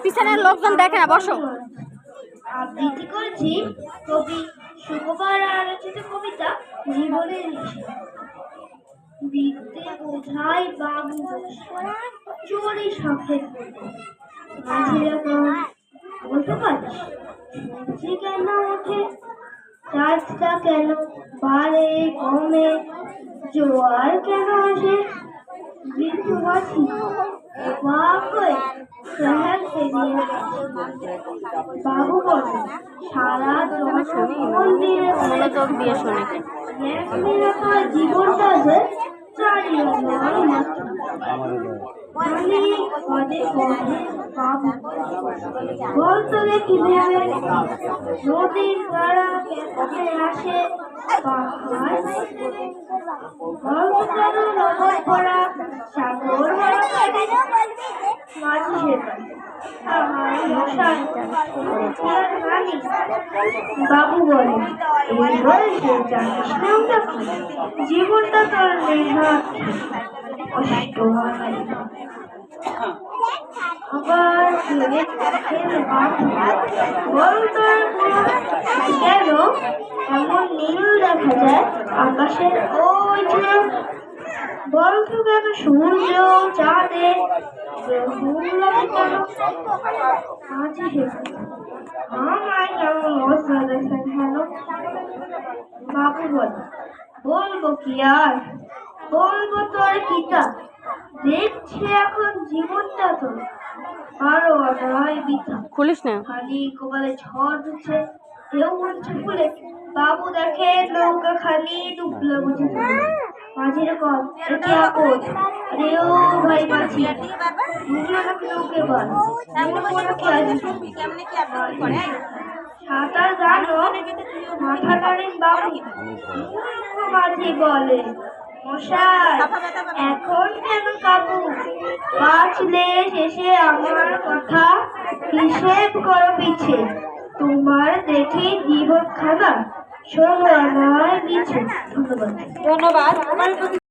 পিছনের লোকজন দেখে না, বসো। আবৃত্তি করেছি কবি সুকুমার আলোচিত কবিতা জীবনের হিসেবে। বৃত্তে বোঝাই বাবু চোরে শখের মাঝিরা বলতে পারিস সূর্যি কেন ওঠে, চাঁদটা কেন বাড়ে কমে, জোয়ার কেন আসে, বৃদ্ধ মাঝি অবাক হয়ে বাবু বলে সারা মনোযোগ দিয়ে শোনে। জীবনটা যে বলতো দেখি ভেবে নদীর গাড়া আসে বাবু বলে জীবনটা তোর আবার কেন এমন নীল দেখা যায় আকাশের ওই যে, বলতো কেন সূর্য চাঁদে বাবু বল বলবো কি আর, বলবো তোর কিতা, দেখছে এখন জীবনটা তো আরো অনায় বিতা। খুলিস না, খালি কপালে ঝড় দিচ্ছে, কেউ মরছে ফুলে। বাবু দেখে নৌকা খালি ডুবলো বুঝি মাঝির কল একে আপদ, আরে ও ভাই মাঝি বুঝলো নাকি নৌকে বল সাঁতার জানো মাথা টানেন বাবু। মাঝি বলে মশাই এখন কেন কাবু, বাঁচলে শেষে আমার কথা হিসেব করো পিছে, তোমার দেখি জীবন খানা শোনো আমার মিছে। ধন্যবাদ।